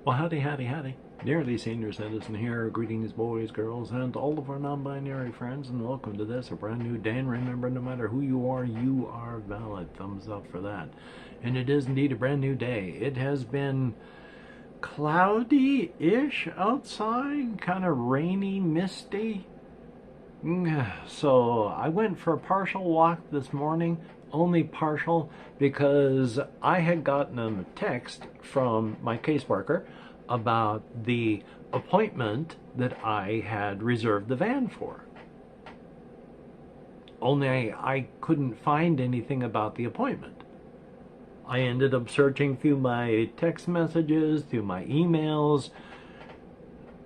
Well, howdy, howdy, howdy. Nearly senior citizen here. Greetings, boys, girls, and all of our non-binary friends, and welcome to this, a brand new day. And remember, no matter who you are valid. Thumbs up for that. And it is indeed a brand new day. It has been cloudy-ish outside, kind of rainy, misty. So I went for a partial walk this morning, only partial, because I had gotten a text from my caseworker about the appointment that I had reserved the van for. Only I couldn't find anything about the appointment. I ended up searching through my text messages, through my emails.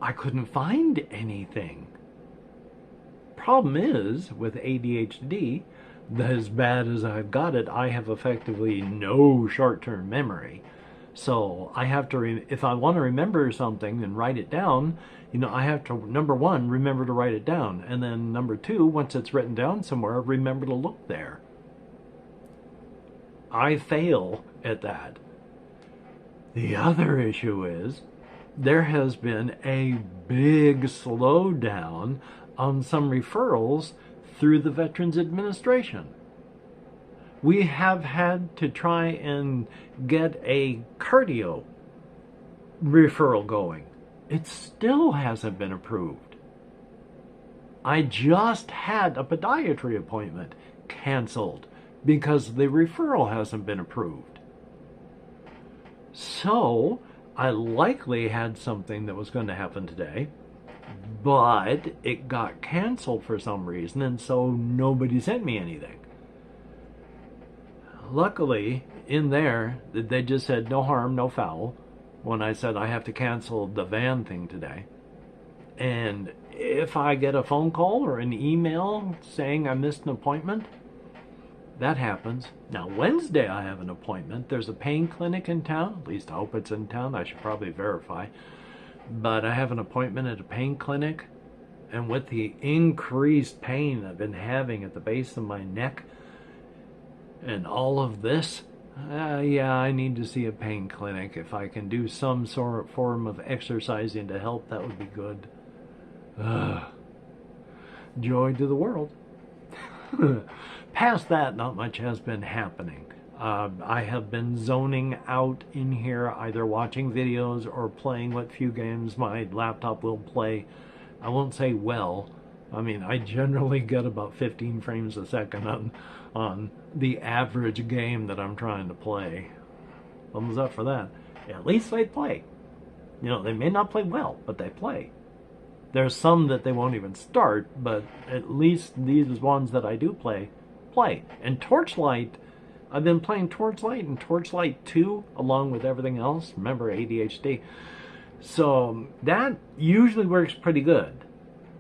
I couldn't find anything. Problem is, with ADHD, as bad as I've got it, I have effectively no short-term memory. So I have to, if I want to remember something and write it down, I have to, number one, remember to write it down. And then number two, once it's written down somewhere, remember to look there. I fail at that. The other issue is there has been a big slowdown on some referrals through the Veterans Administration. We have had to try and get a cardio referral going. It still hasn't been approved. I just had a podiatry appointment canceled because the referral hasn't been approved. So I likely had something that was going to happen today, but it got canceled for some reason, and so nobody sent me anything. Luckily, in there, they just said no harm, no foul when I said I have to cancel the van thing today. And if I get a phone call or an email saying I missed an appointment, that happens. Now, Wednesday I have an appointment. There's a pain clinic in town. At least I hope it's in town. I should probably verify. But I have an appointment at a pain clinic. And with the increased pain I've been having at the base of my neck, and all of this, yeah, I need to see a pain clinic. If I can do some sort of form of exercising to help, that would be good. Joy to the world. Past that, not much has been happening. I have been zoning out in here, either watching videos or playing what few games my laptop will play. I won't say well. I mean, I generally get about 15 frames a second on the average game that I'm trying to play. Thumbs up for that. At least they play. They may not play well, but they play. There's some that they won't even start, but at least these ones that I do play. And Torchlight, I've been playing Torchlight and Torchlight 2 along with everything else. Remember, ADHD. So that usually works pretty good.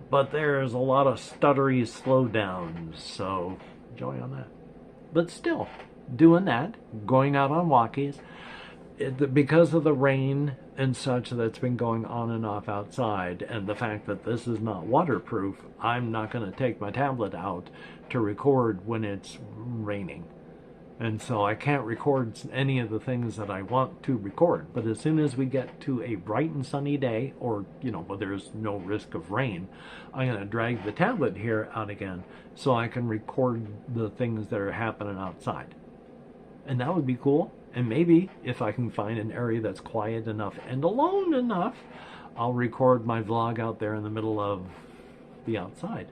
But there's a lot of stuttery slowdowns, so enjoy on that. But still, doing that, going out on walkies, because of the rain and such that's been going on and off outside, and the fact that this is not waterproof, I'm not going to take my tablet out to record when it's raining. And so I can't record any of the things that I want to record. But as soon as we get to a bright and sunny day, or, where there's no risk of rain, I'm going to drag the tablet here out again so I can record the things that are happening outside. And that would be cool. And maybe if I can find an area that's quiet enough and alone enough, I'll record my vlog out there in the middle of the outside.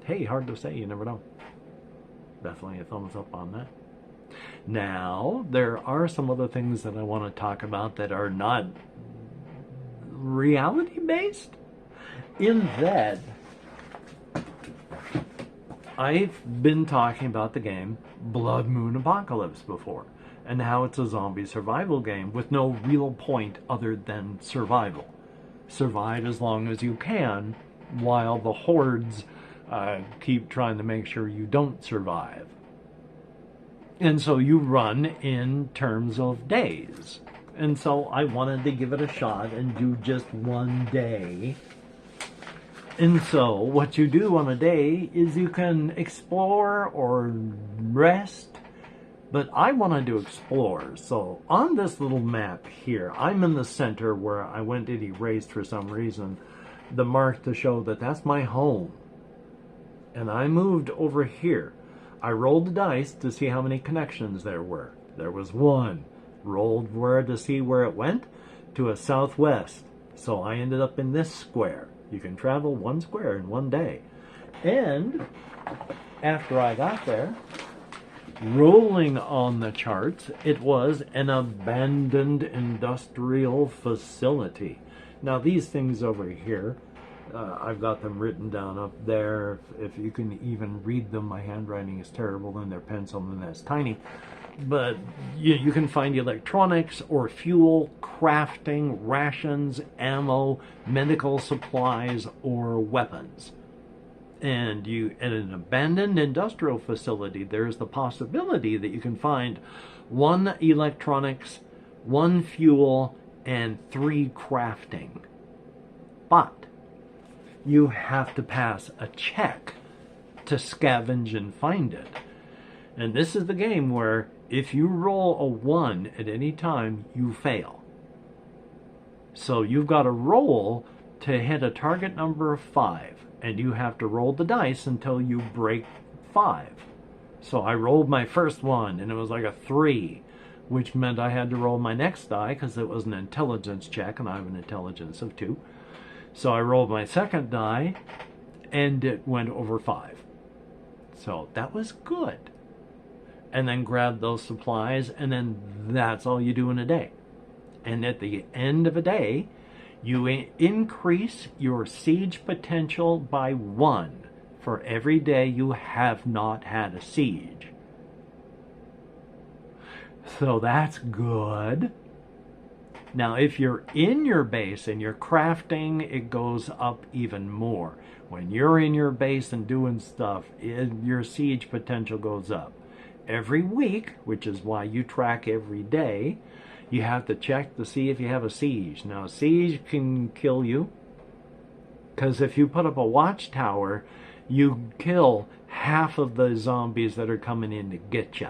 Hey, hard to say, you never know. Definitely a thumbs up on that. Now, there are some other things that I want to talk about that are not reality-based, in that I've been talking about the game Blood Moon Apocalypse before, and how it's a zombie survival game with no real point other than survival. Survive as long as you can, while the hordes keep trying to make sure you don't survive. And so you run in terms of days. And so I wanted to give it a shot and do just one day. And so what you do on a day is you can explore or rest But I wanted to explore. So on this little map here, I'm in the center where I went and erased for some reason the mark to show that that's my home. And I moved over here. I rolled the dice to see how many connections there were. There was one. Rolled where to see where it went? To a southwest. So I ended up in this square. You can travel one square in one day. And after I got there, rolling on the charts, it was an abandoned industrial facility. Now these things over here, I've got them written down up there. If you can even read them, my handwriting is terrible and they're pencil and that's tiny. But you can find electronics or fuel, crafting, rations, ammo, medical supplies, or weapons. And at an abandoned industrial facility, there's the possibility that you can find 1 electronics, 1 fuel, and 3 crafting. But you have to pass a check to scavenge and find it. And this is the game where if you roll a 1 at any time, you fail. So you've got to roll to hit a target number of 5. And you have to roll the dice until you break 5. So I rolled my first one, and it was like a 3, which meant I had to roll my next die because it was an intelligence check, and I have an intelligence of 2. So I rolled my second die, and it went over 5. So that was good. And then grab those supplies, and then that's all you do in a day. And at the end of a day, you increase your siege potential by 1 for every day you have not had a siege. So that's good. Now, if you're in your base and you're crafting, it goes up even more. When you're in your base and doing stuff, your siege potential goes up. Every week, which is why you track every day, you have to check to see if you have a siege. Now, a siege can kill you, because if you put up a watchtower, you kill half of the zombies that are coming in to get you.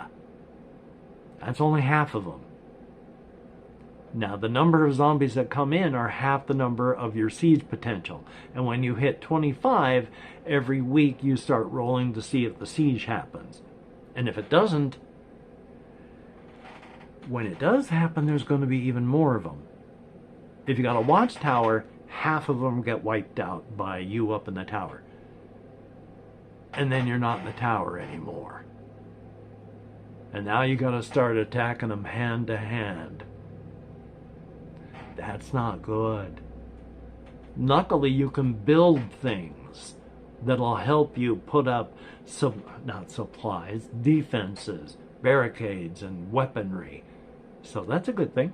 That's only half of them. Now, the number of zombies that come in are half the number of your siege potential. And when you hit 25, every week you start rolling to see if the siege happens. And if it doesn't, when it does happen, there's going to be even more of them. If you got a watchtower, half of them get wiped out by you up in the tower. And then you're not in the tower anymore. And now you got to start attacking them hand to hand. That's not good. Luckily, you can build things that'll help you put up defenses, barricades, and weaponry. So that's a good thing.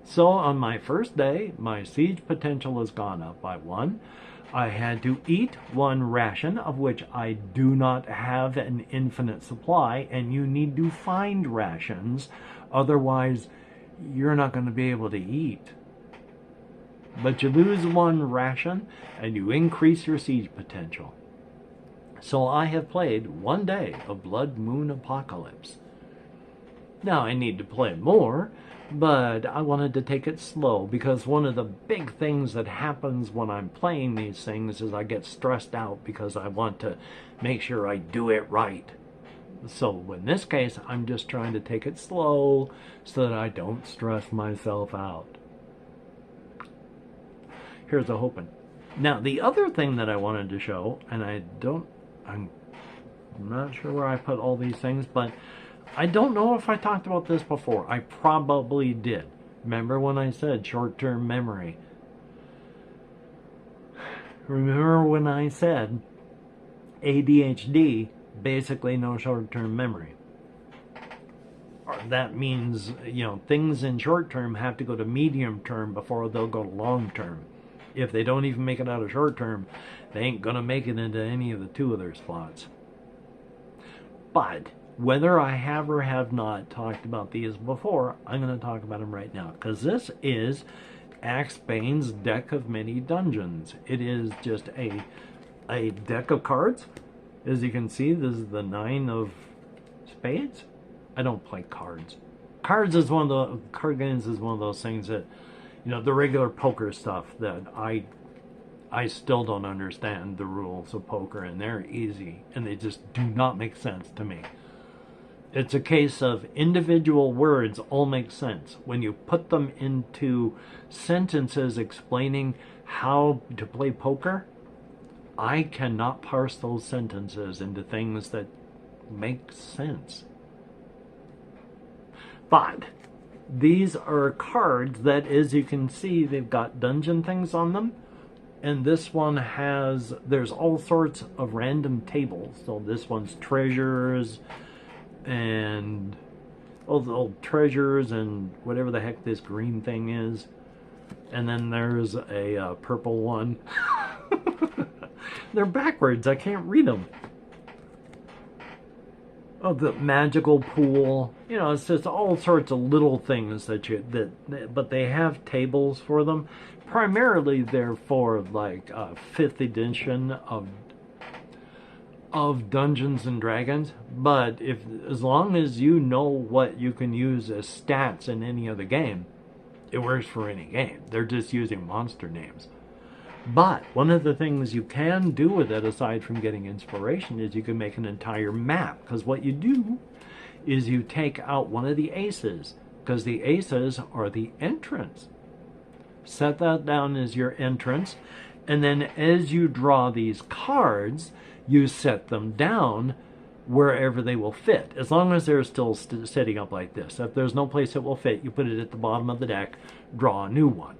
So on my first day, my siege potential has gone up by 1. I had to eat 1 ration, of which I do not have an infinite supply, and you need to find rations, otherwise you're not going to be able to eat. But you lose 1 ration, and you increase your siege potential. So I have played 1 day of Blood Moon Apocalypse. Now I need to play more, but I wanted to take it slow, because one of the big things that happens when I'm playing these things is I get stressed out because I want to make sure I do it right. So in this case, I'm just trying to take it slow so that I don't stress myself out. Here's a hoping. Now, the other thing that I wanted to show, and I'm not sure where I put all these things, but I don't know if I talked about this before. I probably did. Remember when I said short-term memory? Remember when I said ADHD, basically no short-term memory? That means, things in short-term have to go to medium-term before they'll go to long-term. If they don't even make it out of short-term, they ain't going to make it into any of the 2 other spots. But whether I have or have not talked about these before, I'm going to talk about them right now, because this is Axebane's Deck of Many Dungeons. It is just a deck of cards. As you can see, this is the 9 of spades. I don't play cards. Card games is one of those things that, the regular poker stuff that I still don't understand the rules of poker, and they're easy, and they just do not make sense to me. It's a case of individual words all make sense. When you put them into sentences explaining how to play poker, I cannot parse those sentences into things that make sense. But these are cards that, as you can see, they've got dungeon things on them. And this one there's all sorts of random tables. So this one's treasures and treasures and whatever the heck this green thing is. And then there's a purple one. They're backwards. I can't read them. Oh, the magical pool. It's just all sorts of little things but they have tables for them. Primarily, they're for like 5th edition of Dungeons and Dragons. But as long as you know what you can use as stats in any other game, it works for any game. They're just using monster names. But one of the things you can do with it, aside from getting inspiration, is you can make an entire map. Because what you do is you take out one of the aces, because the aces are the entrance. Set that down as your entrance, and then as you draw these cards, you set them down wherever they will fit, as long as they're still sitting up like this. If there's no place it will fit, you put it at the bottom of the deck, draw a new one.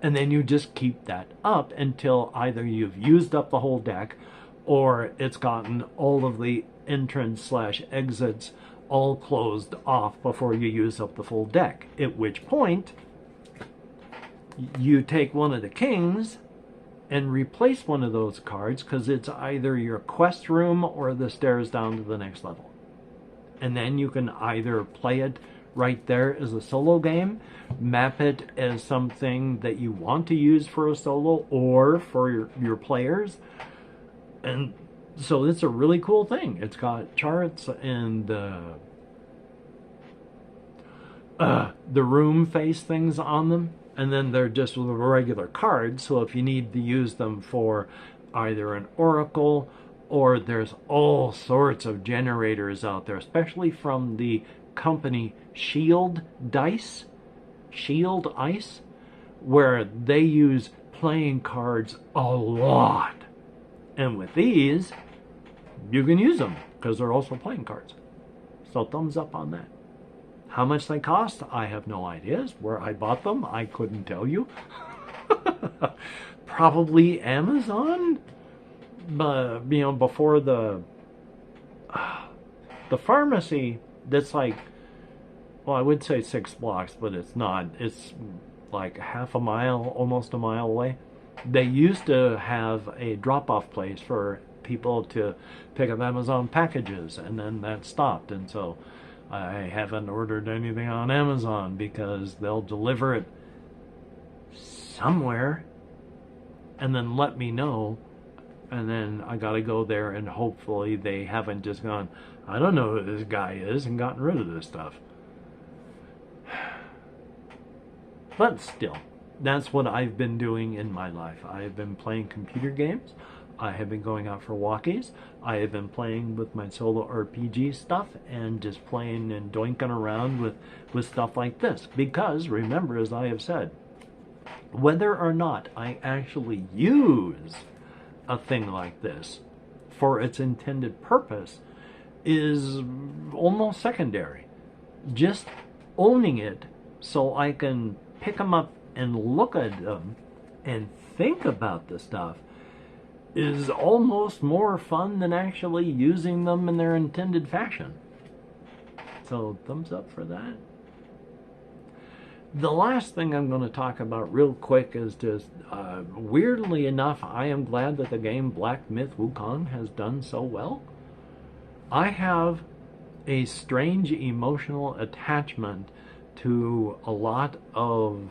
And then you just keep that up until either you've used up the whole deck or it's gotten all of the entrance/exits all closed off before you use up the full deck. At which point, you take one of the kings and replace one of those cards, because it's either your quest room or the stairs down to the next level. And then you can either play it right there as a solo game, map it as something that you want to use for a solo or for your players. And so it's a really cool thing. It's got charts and the room face things on them, and then they're just regular cards. So if you need to use them for either an oracle, or there's all sorts of generators out there, especially from the company Shield Ice, where they use playing cards a lot. And with these, you can use them because they're also playing cards. So thumbs up on that. How much they cost, I have no idea. Where I bought them, I couldn't tell you. Probably Amazon. But before the pharmacy, that's like, well, I would say 6 blocks, but it's not. It's like half a mile, almost a mile away. They used to have a drop-off place for people to pick up Amazon packages, and then that stopped. And so I haven't ordered anything on Amazon because they'll deliver it somewhere and then let me know. And then I gotta go there, and hopefully they haven't just gone, I don't know who this guy is, and gotten rid of this stuff. But still, that's what I've been doing in my life. I have been playing computer games. I have been going out for walkies. I have been playing with my solo RPG stuff and just playing and doinking around with stuff like this. Because, remember, as I have said, whether or not I actually use a thing like this for its intended purpose is almost secondary. Just owning it so I can pick them up and look at them and think about the stuff is almost more fun than actually using them in their intended fashion. So thumbs up for that. The last thing I'm going to talk about real quick is just, weirdly enough, I am glad that the game Black Myth Wukong has done so well. I have a strange emotional attachment to a lot of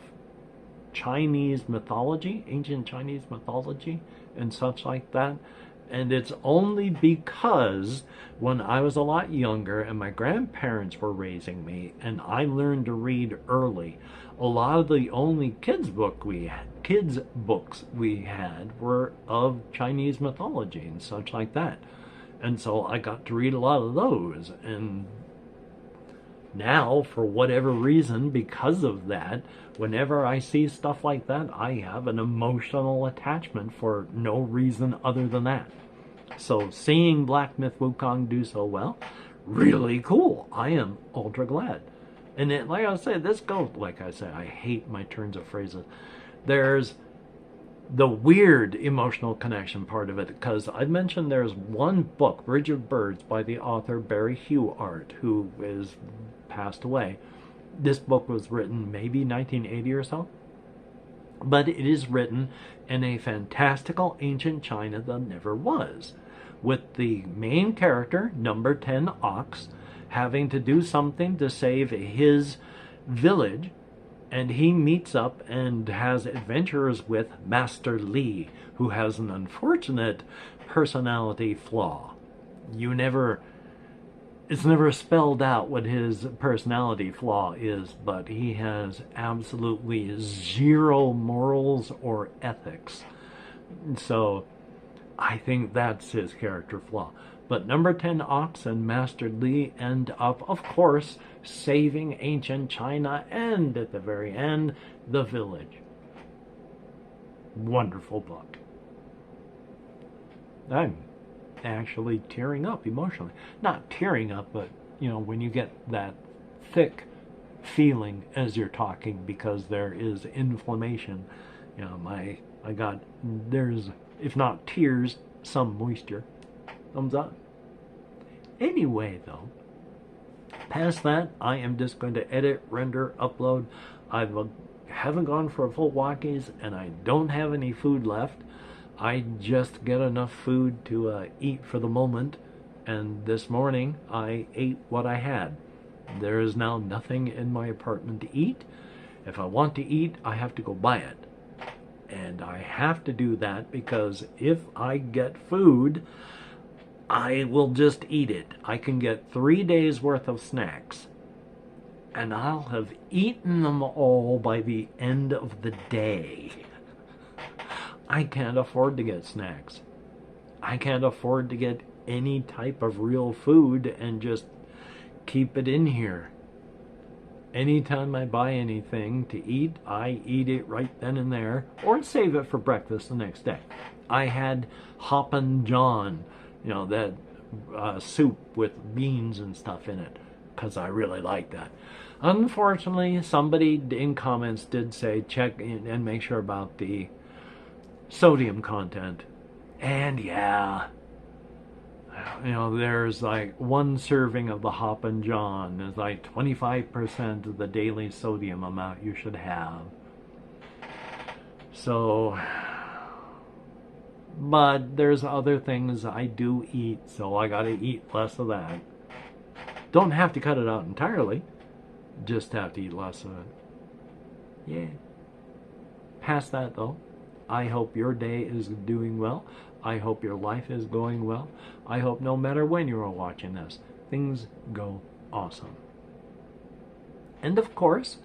Chinese mythology, ancient Chinese mythology, and such like that. And it's only because when I was a lot younger and my grandparents were raising me and I learned to read early, a lot of the only kids books we had were of Chinese mythology and such like that. And so I got to read a lot of those. And now, for whatever reason, because of that, whenever I see stuff like that, I have an emotional attachment for no reason other than that. So seeing Black Myth Wukong do so well, really cool. I am ultra glad. And it, like I said, this goes, like I said, I hate my turns of phrases. There's the weird emotional connection part of it, because I mentioned there's one book, Bridge of Birds, by the author Barry Huart, who is passed away. This book was written maybe 1980 or so, but it is written in a fantastical ancient China that never was, with the main character, number 10 Ox, having to do something to save his village, and he meets up and has adventures with Master Li, who has an unfortunate personality flaw. It's never spelled out what his personality flaw is, but he has absolutely zero morals or ethics. So I think that's his character flaw. But number 10 Ox and Master Li end up, of course, saving ancient China and, at the very end, the village. Wonderful book. I'm actually tearing up emotionally. Not tearing up, but, you know, when you get that thick feeling as you're talking because there is inflammation, you know, there's, if not tears, some moisture. Thumbs up. Anyway, though, past that, I am just going to edit, render, upload. I haven't gone for a full walkies, and I don't have any food left. I just get enough food to eat for the moment, and this morning I ate what I had. There is now nothing in my apartment to eat. If I want to eat, I have to go buy it. And I have to do that because if I get food, I will just eat it. I can get 3 days worth of snacks, and I'll have eaten them all by the end of the day. I can't afford to get snacks. I can't afford to get any type of real food and just keep it in here. Anytime I buy anything to eat, I eat it right then and there, or save it for breakfast the next day. I had Hoppin' John, you know, that soup with beans and stuff in it, because I really like that. Unfortunately, somebody in comments did say check in and make sure about the sodium content. And yeah, you know, there's like one serving of the Hoppin' John is like 25% of the daily sodium amount you should have. So, but there's other things I do eat, so I gotta eat less of that. Don't have to cut it out entirely, just have to eat less of it. Yeah. Past that though, I hope your day is doing well. I hope your life is going well. I hope no matter when you are watching this, things go awesome. And of course,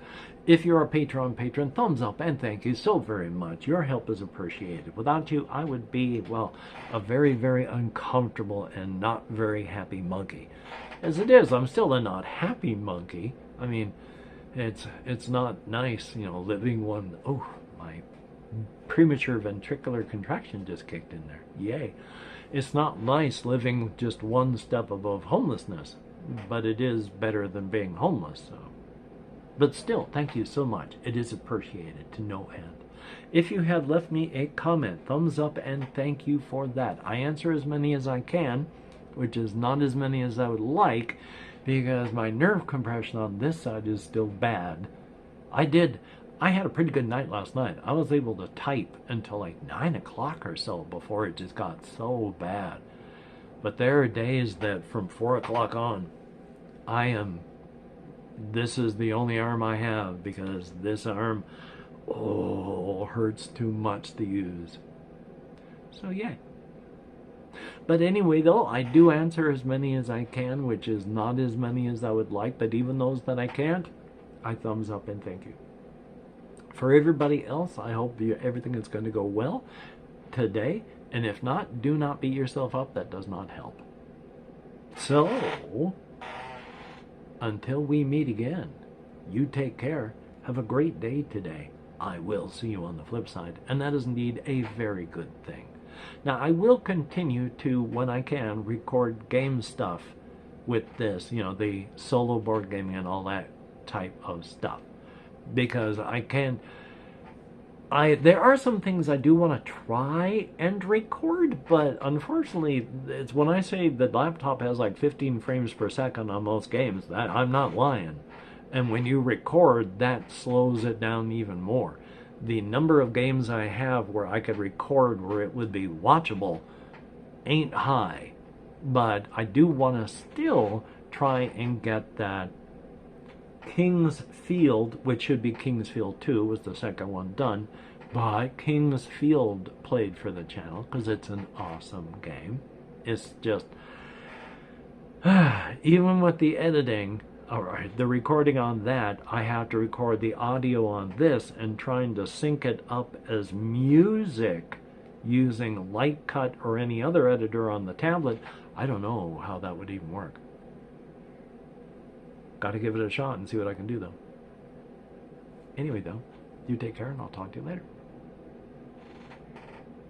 if you're a Patreon patron, thumbs up and thank you so very much. Your help is appreciated. Without you, I would be, well, a very, very uncomfortable and not very happy monkey. As it is, I'm still a not happy monkey. I mean, it's not nice, you know, living one, oh, my premature ventricular contraction just kicked in there. Yay. It's not nice living just one step above homelessness, but it is better than being homeless. So. But still, thank you so much. It is appreciated to no end. If you have left me a comment, thumbs up and thank you for that. I answer as many as I can, which is not as many as I would like, because my nerve compression on this side is still bad. I had a pretty good night last night. I was able to type until like 9 o'clock or so before it just got so bad. But there are days that from 4 o'clock on, this is the only arm I have, because this arm, hurts too much to use. So yeah. But anyway, though, I do answer as many as I can, which is not as many as I would like, but even those that I can't, I thumbs up and thank you. For everybody else, I hope everything is going to go well today, and if not, do not beat yourself up. That does not help. So, until we meet again, you take care. Have a great day today. I will see you on the flip side, and that is indeed a very good thing. Now, I will continue to, when I can, record game stuff with this, the solo board gaming and all that type of stuff, because I can. There are some things I do want to try and record, but unfortunately, it's when I say the laptop has like 15 frames per second on most games, that I'm not lying. And when you record, that slows it down even more. The number of games I have where I could record where it would be watchable ain't high, but I do want to still try and get that King's Field, which should be King's Field 2, was the second one done, but King's Field played for the channel because it's an awesome game. It's just, even with the editing, or the recording on that, I have to record the audio on this and trying to sync it up as music using Light Cut or any other editor on the tablet. I don't know how that would even work. Got to give it a shot and see what I can do, though. Anyway, though, you take care, and I'll talk to you later.